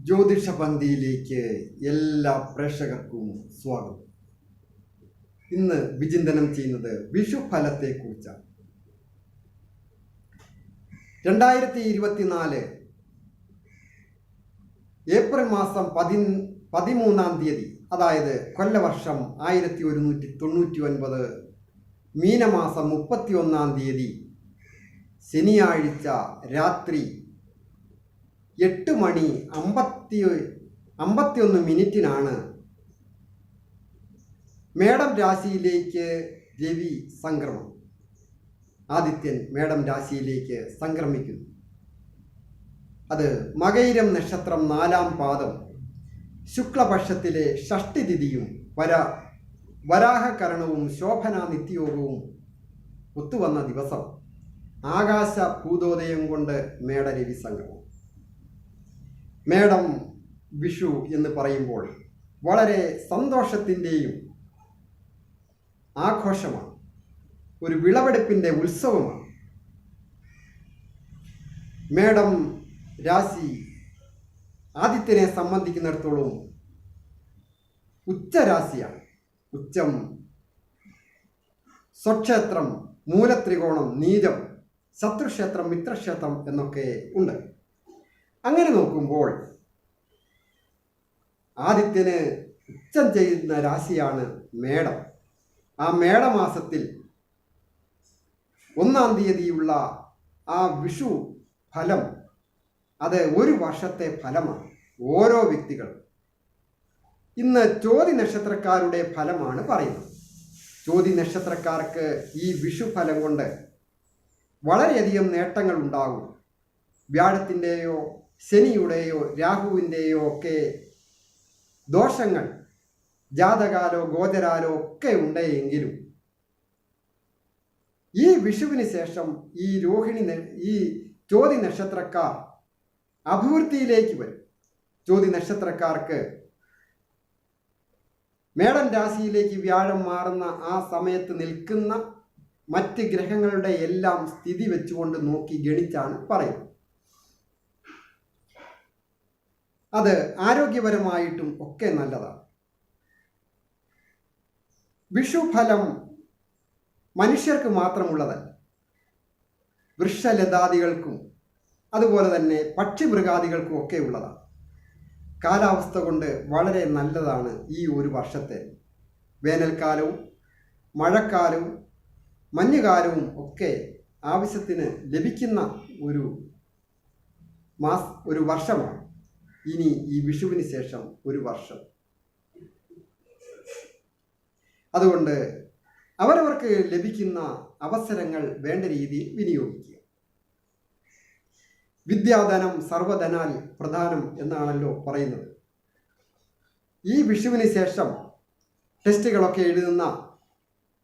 ജ്യോതിഷ പന്തിയിലേക്ക് എല്ലാ പ്രേക്ഷകർക്കും സ്വാഗതം. ഇന്ന് വിചിന്തനം ചെയ്യുന്നത് വിഷുഫലത്തെക്കുറിച്ചാണ്. 2024 ഏപ്രിൽ മാസം 13-ാം തീയതി, അതായത് കൊല്ലവർഷം 1199 മീനമാസം 31-ാം തീയതി ശനിയാഴ്ച രാത്രി 8:51 മേടം രാശിയിലേക്ക് രവി സംക്രമം. ആദിത്യൻ മേടം രാശിയിലേക്ക് സംക്രമിക്കുന്നു. അത് മകയിരം നക്ഷത്രം 4-ാം പാദം ശുക്ലപക്ഷത്തിലെ ഷഷ്ടി തിഥിയും വരാഹകരണവും ശോഭന നിത്യയോഗവും ഒത്തുവന്ന ദിവസം ആകാശ ഭൂതോദയം കൊണ്ട് മേടരവി സംക്രമം. മേടം വിഷു എന്ന് പറയുമ്പോൾ വളരെ സന്തോഷത്തിൻ്റെയും ആഘോഷമാണ്, ഒരു വിളവെടുപ്പിൻ്റെ ഉത്സവമാണ്. മേടം രാശി ആദിത്യനെ സംബന്ധിക്കുന്നിടത്തോളം ഉച്ചരാശിയാണ്. ഉച്ചം, സ്വക്ഷേത്രം, മൂലത്രികോണം, നീചം, ശത്രുക്ഷേത്രം, മിത്രക്ഷേത്രം എന്നൊക്കെ ഉണ്ട്. അങ്ങനെ നോക്കുമ്പോൾ ആദിത്യന് ഉച്ചം ചെയ്യുന്ന രാശിയാണ് മേടം. ആ മേടമാസത്തിൽ 1-ാം തീയതിയുള്ള ആ വിഷു ഫലം, അത് ഒരു വർഷത്തെ ഫലമാണ്. ഓരോ വ്യക്തികളും ഇന്ന് ചോതി നക്ഷത്രക്കാരുടെ ഫലമാണ് പറയുന്നത്. ചോതി നക്ഷത്രക്കാർക്ക് ഈ വിഷു ഫലം കൊണ്ട് വളരെയധികം നേട്ടങ്ങൾ ഉണ്ടാകും. വ്യാഴത്തിൻ്റെയോ ശനിയുടെയോ രാഹുവിൻ്റെയോ ഒക്കെ ദോഷങ്ങൾ ജാതകാലോ ഗോചരാലോ ഒക്കെ ഉണ്ടെങ്കിലും ഈ വിഷുവിന് ശേഷം ഈ ചോതി നക്ഷത്രക്കാർ അഭിവൃദ്ധിയിലേക്ക് വരും. ചോതി നക്ഷത്രക്കാർക്ക് മേടം രാശിയിലേക്ക് വ്യാഴം മാറുന്ന ആ സമയത്ത് നിൽക്കുന്ന മറ്റ് ഗ്രഹങ്ങളുടെ എല്ലാം സ്ഥിതി വെച്ചുകൊണ്ട് നോക്കി ഗണിച്ചാണ് പറയുന്നത്. അത് ആരോഗ്യപരമായിട്ടും ഒക്കെ നല്ലതാണ്. വിഷുഫലം മനുഷ്യർക്ക് മാത്രമുള്ളതല്ല, വൃക്ഷലതാദികൾക്കും അതുപോലെ തന്നെ പക്ഷിമൃഗാദികൾക്കും ഒക്കെ ഉള്ളതാണ്. കാലാവസ്ഥ കൊണ്ട് വളരെ നല്ലതാണ് ഈ ഒരു വർഷത്തെ. വേനൽക്കാലവും മഴക്കാലവും മഞ്ഞുകാലവും ഒക്കെ ആവശ്യത്തിന് ലഭിക്കുന്ന ഒരു വർഷമാണ് ഇനി ഈ വിഷുവിന് ശേഷം ഒരു വർഷം. അതുകൊണ്ട് അവരവർക്ക് ലഭിക്കുന്ന അവസരങ്ങൾ വേണ്ട രീതിയിൽ വിനിയോഗിക്കുക. വിദ്യാധനം സർവധനാൽ പ്രധാനം എന്നാണല്ലോ പറയുന്നത്. ഈ വിഷുവിന് ശേഷം ടെസ്റ്റുകളൊക്കെ എഴുതുന്ന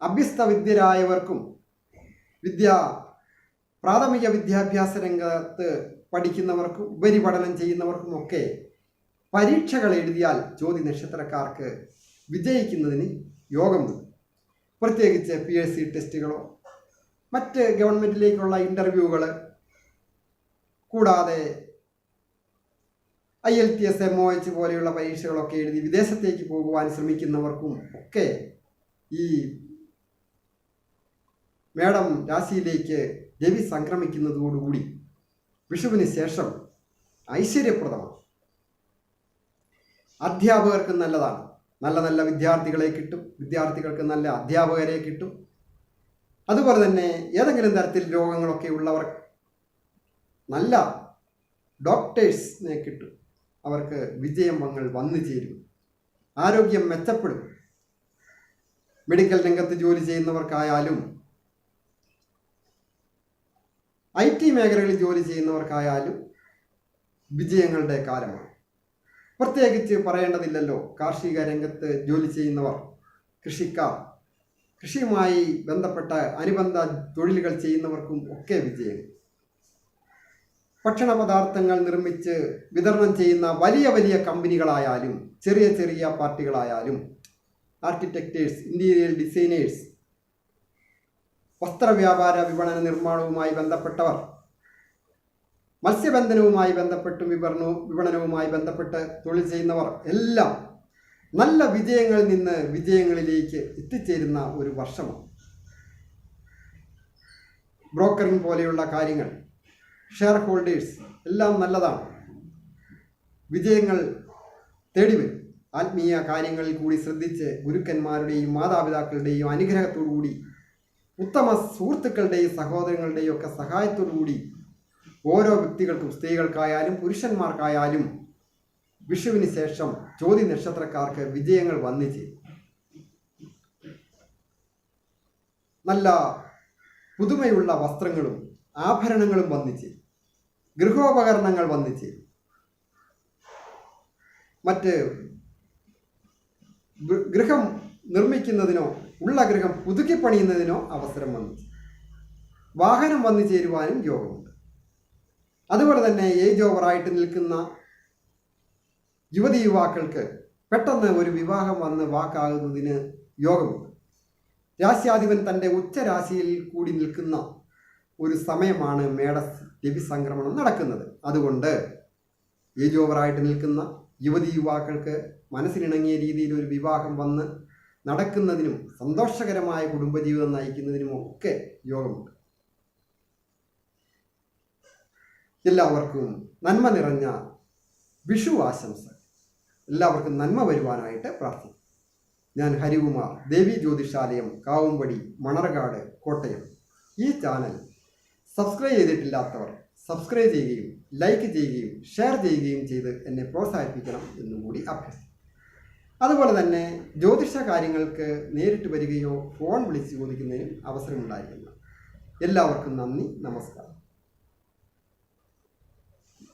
അഭ്യസ്തവിദ്യരായവർക്കും പ്രാഥമിക വിദ്യാഭ്യാസ രംഗത്ത് പഠിക്കുന്നവർക്കും ഉപരിപഠനം ചെയ്യുന്നവർക്കും ഒക്കെ പരീക്ഷകൾ എഴുതിയാൽ ചോതി നക്ഷത്രക്കാർക്ക് വിജയിക്കുന്നതിന് യോഗമുണ്ട്. പ്രത്യേകിച്ച് PSC ടെസ്റ്റുകളോ മറ്റ് ഗവൺമെൻറ്റിലേക്കുള്ള ഇൻ്റർവ്യൂകൾ, കൂടാതെ IELTS MOH പോലെയുള്ള പരീക്ഷകളൊക്കെ എഴുതി വിദേശത്തേക്ക് പോകുവാൻ ശ്രമിക്കുന്നവർക്കും ഒക്കെ ഈ മേടം രാശിയിലേക്ക് രവി സംക്രമിക്കുന്നതോടുകൂടി വിഷുവിന് ശേഷം ഐശ്വര്യപ്രദമാണ്. അധ്യാപകർക്ക് നല്ലതാണ്. നല്ല നല്ല വിദ്യാർത്ഥികളെ കിട്ടും, വിദ്യാർത്ഥികൾക്ക് നല്ല അധ്യാപകരെ കിട്ടും. അതുപോലെ തന്നെ ഏതെങ്കിലും തരത്തിൽ രോഗങ്ങളൊക്കെ ഉള്ളവർ നല്ല ഡോക്ടേഴ്സിനെ കിട്ടും. അവർക്ക് വിജയങ്ങൾ വന്നു ചേരും, ആരോഗ്യം മെച്ചപ്പെടും. മെഡിക്കൽ രംഗത്ത് ജോലി ചെയ്യുന്നവർക്കായാലും IT മേഖലകളിൽ ജോലി ചെയ്യുന്നവർക്കായാലും വിജയങ്ങളുടെ കാലമാണ്. പ്രത്യേകിച്ച് പറയേണ്ടതില്ലല്ലോ, കാർഷിക രംഗത്ത് ജോലി ചെയ്യുന്നവർ, കൃഷിക്കാർ, കൃഷിയുമായി ബന്ധപ്പെട്ട അനുബന്ധ തൊഴിലുകൾ ചെയ്യുന്നവർക്കും ഒക്കെ വിജയം. ഭക്ഷണ പദാർത്ഥങ്ങൾ നിർമ്മിച്ച് വിതരണം ചെയ്യുന്ന വലിയ വലിയ കമ്പനികളായാലും ചെറിയ ചെറിയ പാർട്ടികളായാലും, ആർക്കിടെക്റ്റേഴ്സ്, ഇൻറ്റീരിയർ ഡിസൈനേഴ്സ്, വസ്ത്രവ്യാപാര വിപണന നിർമ്മാണവുമായി ബന്ധപ്പെട്ടവർ, മത്സ്യബന്ധനവുമായി ബന്ധപ്പെട്ടും വിപണനവുമായി ബന്ധപ്പെട്ട് തൊഴിൽ ചെയ്യുന്നവർ എല്ലാം നല്ല വിജയങ്ങളിൽ നിന്ന് വിജയങ്ങളിലേക്ക് എത്തിച്ചേരുന്ന ഒരു വർഷമാണ്. ബ്രോക്കറിംഗ് പോലെയുള്ള കാര്യങ്ങൾ, ഷെയർ ഹോൾഡേഴ്സ് എല്ലാം നല്ലതാണ്. വിജയങ്ങൾ തേടിവരും. ആത്മീയ കാര്യങ്ങളിൽ കൂടി ശ്രദ്ധിച്ച് ഗുരുക്കന്മാരുടെയും മാതാപിതാക്കളുടെയും അനുഗ്രഹത്തോടുകൂടി ഉത്തമ സുഹൃത്തുക്കളുടെയും സഹോദരങ്ങളുടെയും ഒക്കെ സഹായത്തോടുകൂടി ഓരോ വ്യക്തികൾക്കും, സ്ത്രീകൾക്കായാലും പുരുഷന്മാർക്കായാലും വിഷുവിന് ശേഷം ചോതി നക്ഷത്രക്കാർക്ക് വിജയങ്ങൾ വന്നു ചേരും. നല്ല പുതുമയുള്ള വസ്ത്രങ്ങളും ആഭരണങ്ങളും വന്നു ചേരും. ഗൃഹോപകരണങ്ങൾ വന്നു ചേരും. മറ്റ് ഗൃഹം നിർമ്മിക്കുന്നതിനോ ഉള്ള ഗൃഹം പുതുക്കി പണിയുന്നതിനോ അവസരം വന്നു ചേരും. വാഹനം വന്നു ചേരുവാനും യോഗമുണ്ട്. അതുപോലെ തന്നെ ഏജ് ഓവറായിട്ട് നിൽക്കുന്ന യുവതി യുവാക്കൾക്ക് പെട്ടെന്ന് ഒരു വിവാഹം വന്ന് വാക്കാകുന്നതിന് യോഗമുണ്ട്. രാശ്യാധിപൻ തൻ്റെ ഉച്ചരാശിയിൽ കൂടി നിൽക്കുന്ന ഒരു സമയമാണ് മേട രവി സംക്രമണം നടക്കുന്നത്. അതുകൊണ്ട് ഏജ് ഓവറായിട്ട് നിൽക്കുന്ന യുവതി യുവാക്കൾക്ക് മനസ്സിനിണങ്ങിയ രീതിയിൽ ഒരു വിവാഹം വന്ന് നടക്കുന്നതിനും സന്തോഷകരമായ കുടുംബജീവിതം നയിക്കുന്നതിനുമൊക്കെ യോഗമുണ്ട്. എല്ലാവർക്കും നന്മ നിറഞ്ഞ വിഷു ആശംസ. എല്ലാവർക്കും നന്മ വരുവാനായിട്ട് പ്രാർത്ഥിക്കും. ഞാൻ ഹരികുമാർ, ദേവി ജ്യോതിഷാലയം, കാവുംപടി, മണർകാട്, കോട്ടയം. ഈ ചാനൽ സബ്സ്ക്രൈബ് ചെയ്തിട്ടില്ലാത്തവർ സബ്സ്ക്രൈബ് ചെയ്യുകയും ലൈക്ക് ചെയ്യുകയും ഷെയർ ചെയ്യുകയും ചെയ്ത് എന്നെ പ്രോത്സാഹിപ്പിക്കണം എന്നും കൂടി അഭ്യർത്ഥിക്കുന്നു. അതുപോലെ തന്നെ ജ്യോതിഷ കാര്യങ്ങൾക്ക് നേരിട്ട് വരികയോ ഫോൺ വിളിച്ച് ചോദിക്കുന്നതിനും അവസരമുണ്ടായിരിക്കുന്നു. എല്ലാവർക്കും നന്ദി, നമസ്കാരം.